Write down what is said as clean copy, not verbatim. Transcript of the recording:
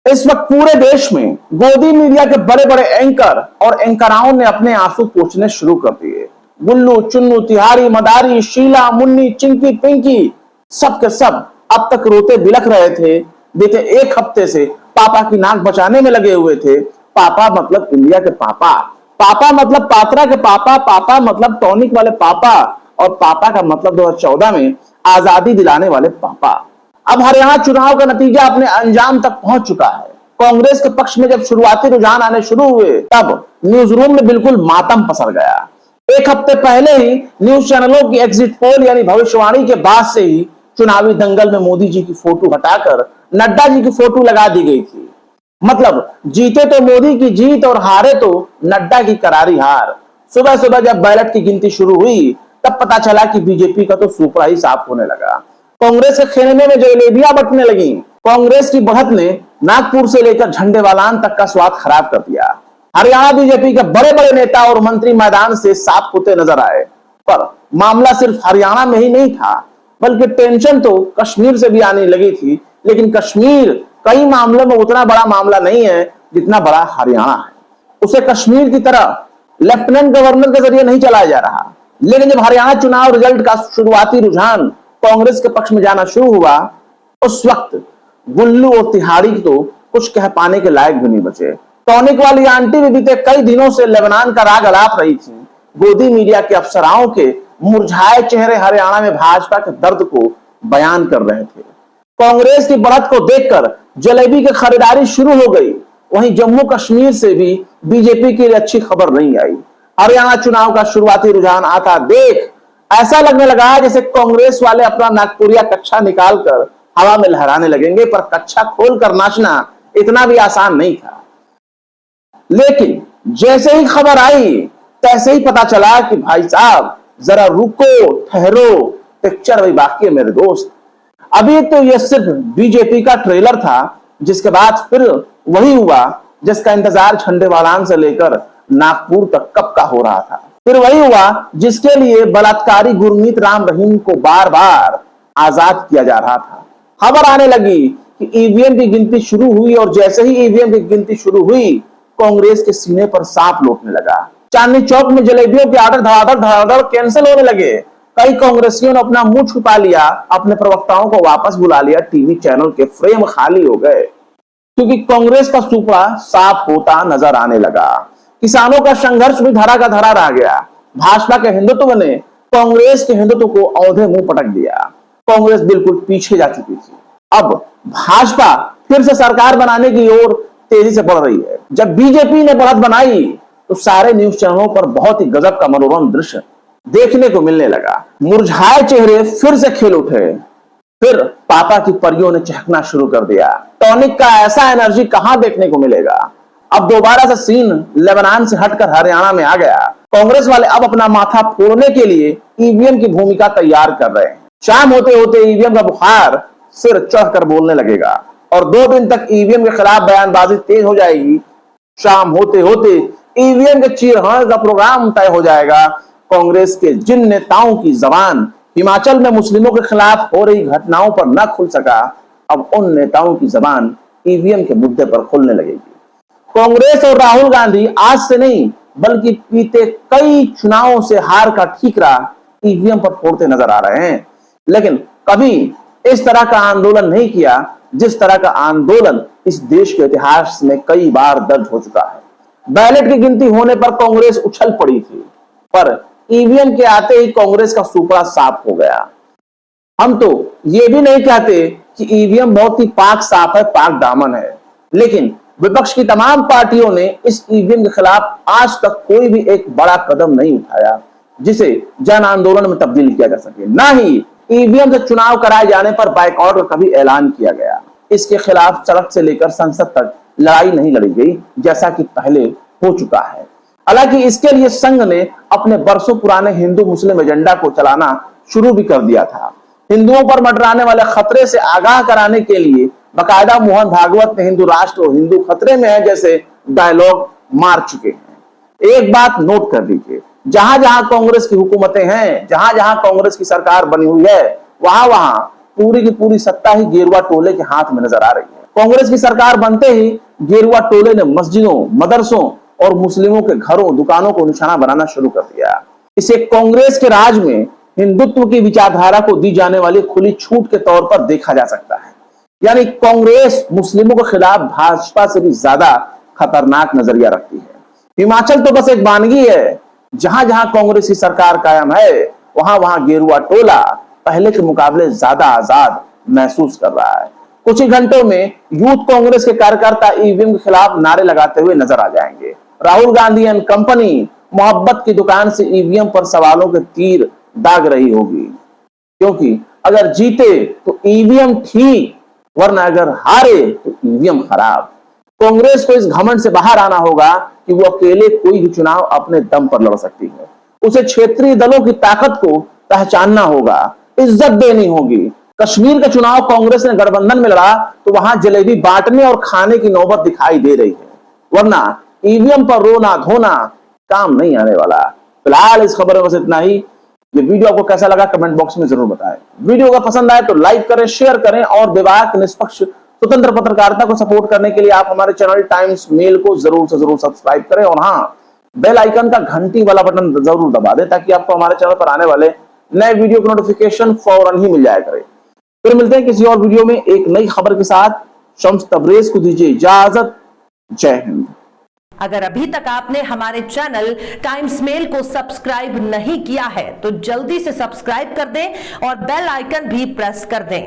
इस वक्त पूरे देश में गोदी मीडिया के बड़े बड़े एंकर और एंकराओं ने अपने आंसू पोंछने शुरू कर दिए। गुल्लू, चुन्नू, तिहारी, मदारी, शीला, मुन्नी, चिंकी, पिंकी, सब के सब अब तक रोते बिलख रहे थे। बीते एक हफ्ते से पापा की नाक बचाने में लगे हुए थे। पापा मतलब इंडिया के पापा, पापा मतलब पात्रा के पापा, पापा मतलब टॉनिक वाले पापा, और पापा का मतलब 2014 में आजादी दिलाने वाले पापा। अब हरियाणा चुनाव का नतीजा अपने अंजाम तक पहुंच चुका है। कांग्रेस के पक्ष में जब शुरुआती रुझान आने शुरू हुए तब न्यूज रूम में बिल्कुल मातम पसर गया। एक हफ्ते पहले ही न्यूज चैनलों की एग्जिट पोल यानी भविष्यवाणी के बाद से ही चुनावी दंगल में मोदी जी की फोटो हटाकर नड्डा जी की फोटो लगा दी गई थी। मतलब जीते तो मोदी की जीत और हारे तो नड्डा की करारी हार। सुबह सुबह जब बैलेट की गिनती शुरू हुई तब पता चला कि बीजेपी का तो सुपड़ा ही साफ होने लगा। कांग्रेस के खेमे में जलेबियां बंटने लगी। कांग्रेस की बढ़त ने नागपुर से लेकर झंडेवालान तक का स्वाद खराब कर दिया। हरियाणा बीजेपी के बड़े बड़े नेता और मंत्री मैदान से साफ होते नजर आए। पर मामला सिर्फ हरियाणा में ही नहीं था, बल्कि टेंशन तो कश्मीर से भी आने लगी थी। लेकिन कश्मीर कई मामलों में उतना बड़ा मामला नहीं है जितना बड़ा हरियाणा है। उसे कश्मीर की तरह लेफ्टिनेंट गवर्नर के जरिए नहीं चलाया जा रहा। लेकिन जब हरियाणा चुनाव रिजल्ट का शुरुआती रुझान कांग्रेस के पक्ष में जाना शुरू हुआ, उस वक्त गुल्लू और तिहाड़ी तो कुछ कह पाने के लायक भी नहीं बचे। टॉनिक वाली आंटी भी बीते कई दिनों से लेबनान का राग अलाप रही थी। गोदी मीडिया के अफसराओं के मुरझाए चेहरे हरियाणा में भाजपा के दर्द को बयान कर रहे थे। कांग्रेस की बढ़त को देखकर जलेबी की खरीदारी शुरू हो गई। वहीं जम्मू कश्मीर से भी बीजेपी के लिए अच्छी खबर नहीं आई। हरियाणा चुनाव का शुरुआती रुझान आता देख ऐसा लगने लगा जैसे कांग्रेस वाले अपना नागपुरिया कच्छा निकालकर हवा में लहराने लगेंगे, पर कच्छा खोलकर नाचना इतना भी आसान नहीं था। लेकिन जैसे ही खबर आई तैसे ही पता चला कि भाई साहब जरा रुको, ठहरो, पिक्चर अभी बाकी है मेरे दोस्त। अभी तो यह सिर्फ बीजेपी का ट्रेलर था, जिसके बाद फिर वही हुआ जिसका इंतजार झंडेवालान से लेकर नागपुर तक कब का हो रहा था। फिर वही हुआ जिसके लिए बलात्कारी गुरमीत राम रहीम को बार बार आजाद किया जा रहा था। खबर आने लगी कि ईवीएम की गिनती शुरू हुई, और जैसे ही ईवीएम की गिनती शुरू हुई कांग्रेस के सीने पर सांप लौटने लगा। चांदनी चौक में जलेबियों के ऑर्डर धड़ाधड़ कैंसिल होने लगे। कई कांग्रेसियों ने अपना मुंह छुपा लिया, अपने प्रवक्ताओं को वापस बुला लिया, टीवी चैनल के फ्रेम खाली हो गए, क्योंकि कांग्रेस का सुपड़ा साफ होता नजर आने लगा। किसानों का संघर्ष भी धरा का धरा रह गया। भाजपा के हिंदुत्व ने कांग्रेस के हिंदुत्व को औंधे मुंह पटक दिया। कांग्रेस बिल्कुल पीछे जा चुकी थी। अब भाजपा फिर से सरकार बनाने की ओर तेजी से बढ़ रही है। जब बीजेपी ने बढ़त बनाई तो सारे न्यूज चैनलों पर बहुत ही गजब का मनोरम दृश्य देखने को मिलने लगा। मुरझाए चेहरे फिर से खिल उठे। फिर पापा की परियों ने चहकना शुरू कर दिया। टॉनिक का ऐसा एनर्जी कहां देखने को मिलेगा। अब दोबारा से सीन लेबनान से हटकर हरियाणा में आ गया। कांग्रेस वाले अब अपना माथा फोड़ने के लिए ईवीएम की भूमिका तैयार कर रहे हैं। शाम होते होते ईवीएम का बुखार सिर चढ़कर बोलने लगेगा और 2 दिन तक ईवीएम के खिलाफ बयानबाजी तेज हो जाएगी। शाम होते होते ईवीएम के चीरहरण का प्रोग्राम तय हो जाएगा। कांग्रेस के जिन नेताओं की जबान हिमाचल में मुस्लिमों के खिलाफ हो रही घटनाओं पर न खुल सका, अब उन नेताओं की जबान ईवीएम के मुद्दे पर खुलने लगेगी। कांग्रेस और राहुल गांधी आज से नहीं बल्कि बीते कई चुनावों से हार का ठीकरा ईवीएम पर फोड़ते नजर आ रहे हैं। लेकिन कभी इस तरह का आंदोलन नहीं किया जिस तरह का आंदोलन इस देश के इतिहास में कई बार दर्ज हो चुका है। बैलेट की गिनती होने पर कांग्रेस उछल पड़ी थी, पर ईवीएम के आते ही कांग्रेस का सुपड़ा साफ हो गया। हम तो ये भी नहीं कहते कि ईवीएम बहुत ही पाक साफ है, पाक दामन है, लेकिन विपक्ष की तमाम पार्टियों ने इस ईवीएम के खिलाफ आज तक कोई भी एक बड़ा कदम नहीं उठाया जिसे जन आंदोलन में तब्दील किया जा सके। ना ही ईवीएम से चुनाव कराए जाने पर बाइकआउट का कभी ऐलान किया गया। इसके खिलाफ सड़क से लेकर संसद तक लड़ाई नहीं लड़ी गई जैसा कि पहले हो चुका है। हालांकि इसके लिए संघ ने अपने बरसों पुराने हिंदू मुस्लिम एजेंडा को चलाना शुरू भी कर दिया था। हिंदुओं पर मंडराने वाले खतरे से आगाह कराने के लिए बाकायदा मोहन भागवत ने हिंदू राष्ट्र और हिंदू खतरे में है जैसे डायलॉग मार चुके हैं। एक बात नोट कर लीजिए, जहां जहां कांग्रेस की हुकूमतें हैं, जहां जहां कांग्रेस की सरकार बनी हुई है, वहां वहां पूरी की पूरी सत्ता ही गेरुआ टोले के हाथ में नजर आ रही है। कांग्रेस की सरकार बनते ही गेरुआ टोले ने मस्जिदों, मदरसों और मुस्लिमों के घरों, दुकानों को निशाना बनाना शुरू कर दिया। इसे कांग्रेस के राज में हिंदुत्व की विचारधारा को दी जाने वाली खुली छूट के तौर पर देखा जा सकता है। यानी कांग्रेस मुस्लिमों के खिलाफ भाजपा से भी ज्यादा खतरनाक नजरिया रखती है। हिमाचल तो बस एक वानगी है, जहां जहां कांग्रेस की सरकार कायम है वहां वहां गेरुआ टोला पहले के मुकाबले ज्यादा आजाद महसूस कर रहा है। कुछ ही घंटों में यूथ कांग्रेस के कार्यकर्ता ईवीएम के खिलाफ नारे लगाते हुए नजर आ जाएंगे। राहुल गांधी एंड कंपनी मोहब्बत की दुकान से ईवीएम पर सवालों के तीर दाग रही होगी, क्योंकि अगर जीते तो ईवीएम ठीक, वरना अगर हारे तो ईवीएम खराब। कांग्रेस को इस घमंड से बाहर आना होगा कि वो अकेले कोई भी चुनाव अपने दम पर लड़ सकती है। उसे क्षेत्रीय दलों की ताकत को पहचानना होगा, इज्जत देनी होगी। कश्मीर का चुनाव कांग्रेस ने गठबंधन में लड़ा तो वहां जलेबी बांटने और खाने की नौबत दिखाई दे रही है, वरना ईवीएम पर रोना धोना काम नहीं आने वाला। फिलहाल इस खबर में बस इतना ही। ये वीडियो आपको कैसा लगा कमेंट बॉक्स में जरूर बताएं। वीडियो अगर पसंद आए तो लाइक करें, शेयर करें और विवाद निष्पक्ष स्वतंत्र पत्रकारिता को सपोर्ट करने के लिए आप हमारे चैनल टाइम्स मेल को जरूर से जरूर सब्सक्राइब करें और हाँ, बेल आइकन का घंटी वाला बटन जरूर दबा दें ताकि आपको हमारे चैनल पर आने वाले नए वीडियो की नोटिफिकेशन फौरन ही मिल जाया करे। फिर मिलते हैं किसी और वीडियो में एक नई खबर के साथ। शम्स तबरेज को दीजिए इजाजत। जय हिंद। अगर अभी तक आपने हमारे चैनल टाइम्स मेल को सब्सक्राइब नहीं किया है तो जल्दी से सब्सक्राइब कर दें और बेल आइकन भी प्रेस कर दें।